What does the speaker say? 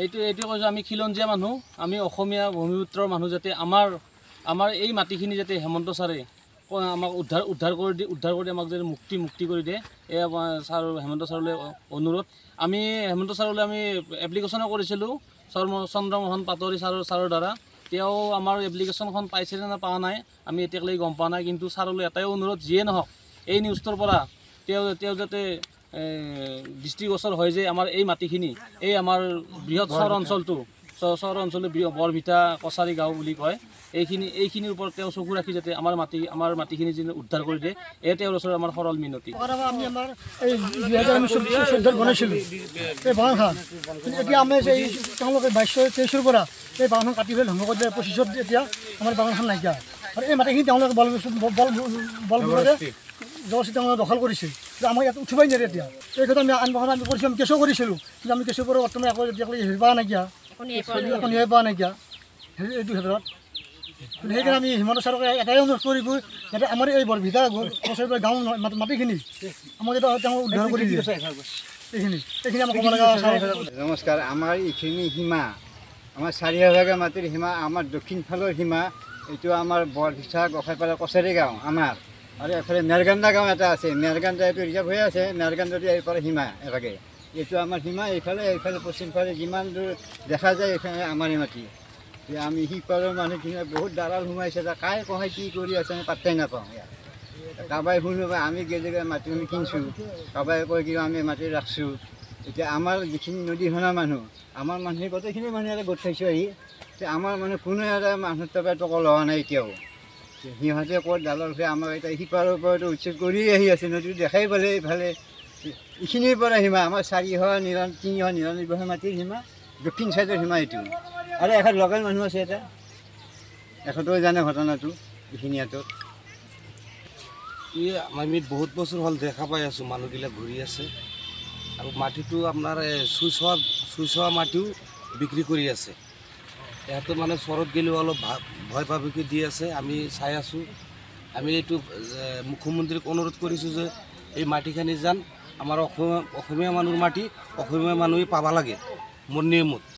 এইটো কৈছোঁ আমি খিলঞ্জীয়া মানুহ, আমি অসমীয়া ভূমিপুত্ৰৰ মানুহ, যাতে আমাৰ এই মাটিখিনি যাতে হেমন্ত ছাৰে আমাক উদ্ধাৰ কৰি আমাক যাতে মুক্তি কৰি দিয়ে, এই ছাৰ হেমন্ত ছাৰলৈ অনুৰোধ। আমি হেমন্ত ছাৰলৈ আমি এপ্লিকেশ্যনো কৰিছিলোঁ চন্দ্ৰমোহন পাটোৱাৰী ছাৰৰ দ্বাৰা। তেওঁ আমাৰ এপ্লিকেশ্যনখন পাইছিলে নে পোৱা নাই আমি এতিয়ালৈকে গম পোৱা নাই, কিন্তু ছাৰলৈ এটাই অনুৰোধ, যিয়ে নহওক এই নিউজটোৰ পৰা তেওঁ যাতে দৃষ্টিগোচৰ হয় যে আমাৰ এই মাটিখিনি, এই আমাৰ বৃহৎ চহৰ অঞ্চলটো বৰভিটা কছাৰী গাঁও বুলি কয়, এইখিনিৰ ওপৰত তেওঁ চকু ৰাখি যাতে আমাৰ মাটিখিনি যেন উদ্ধাৰ কৰি দিয়ে, এই তেওঁৰ ওচৰত আমাৰ সৰল মিনতি। আমি আমাৰ এই 2014 বনাইছিলোঁ এই বাগানখন, এতিয়া আমি তেওঁলোকে 22-23 পৰা এই বাগানখন কাটি পেলাই ধ্বংস কৰি দিয়ে। 25ত এতিয়া আমাৰ বাগানখন নাইকিয়া, আৰু এই মাটিখিনি তেওঁলোকে বলপূৰ্বকে জবৰদস্তি তেওঁলোকে দখল কৰিছিল, আমাক ইয়াত উঠিবই নিদিয়ে। এতিয়া এই ক্ষেত্ৰত আমি আন্দোলন কৰিছিলোঁ, আমি কেছো কৰিছিলোঁ, কিন্তু আমি কেছৰ পৰা বৰ্তমান আকৌ এতিয়ালৈকে হেৰি পোৱা নাইকিয়া, নিয়াই পোৱা নাইকিয়া এইটো ক্ষেত্ৰত। সেইকাৰণে আমি হিমন্ত ছাৰক এটাই অনুৰোধ কৰিব, যাতে আমাৰ এই বৰভিটা কছাৰী গাঁও মাটিখিনি আমাক যাতে তেওঁ উদ্ধাৰ কৰি দিয়ে, এইখিনি আমাক ক'ব লগা। নমস্কাৰ। আমাৰ এইখিনি সীমা, আমাৰ চাৰিভাগা মাটিৰ সীমা, আমাৰ দক্ষিণ ফালৰ সীমা এইটো আমাৰ বৰভিটা গোসাইপাৰা কছাৰী গাঁও আমাৰ, আৰু এফালে মেৰগান্দা গাঁও এটা আছে, মেৰগান্দা এইটো ৰিজাৰ্ভ হৈ আছে, মেৰগান্দাটো এইফালে সীমা এভাগে, এইটো আমাৰ সীমা। এইফালে পশ্চিমফালে যিমান দূৰ দেখা যায় এইফালে আমাৰে মাটি। আমি সিপাৰৰ মানুহখিনি বহুত দালাল সোমাইছে, কাই কহাই কি কৰি আছে আমি পাত্তাই নাপাওঁ। কাৰোবাই শুনিব আমি গেজেগা মাটি আমি কিনিছোঁ, কাৰোবাই কয় কি আমি মাটি ৰাখছোঁ। এতিয়া আমাৰ যিখিনি নদী শুনা মানুহ, আমাৰ মানুহে গোটেইখিনি মানুহ এটা গোট খাইছোঁ আহি, আমাৰ মানে কোনো এটা মানুহৰ তাৰপৰা টকা লোৱা নাই এতিয়াও। সিহঁতে ক'ত দালাল হৈ আমাক এতিয়া সিপাৰৰ পৰাতো উচ্ছেদ কৰিয়ে আহি আছে, নদীটো দেখাই পালে এইফালে এইখিনিৰ পৰা সীমা আমাৰ 399 মাটিৰ সীমা, দক্ষিণ চাইডৰ সীমা এইটো। আৰু এখান লোকেল মানুহ আছে এটা, এখেতেও জানে ঘটনাটো এইখিনি ইয়াতো। আমি বহুত বছৰ হ'ল দেখা পাই আছোঁ মানুহবিলাক ঘূৰি আছে, আৰু মাটিটো আপোনাৰ চুইচ হোৱা মাটিও বিক্ৰী কৰি আছে। ইয়াতে মানে চৰত গ'লেও অলপ ভয় ভাবুকি দি আছে, আমি চাই আছোঁ। আমি এইটো মুখ্যমন্ত্ৰীক অনুৰোধ কৰিছোঁ যে এই মাটিখিনি যেন আমাৰ অসমীয়া মানুহৰ মাটি অসমীয়া মানুহে পাব লাগে মোৰ নিয়মত।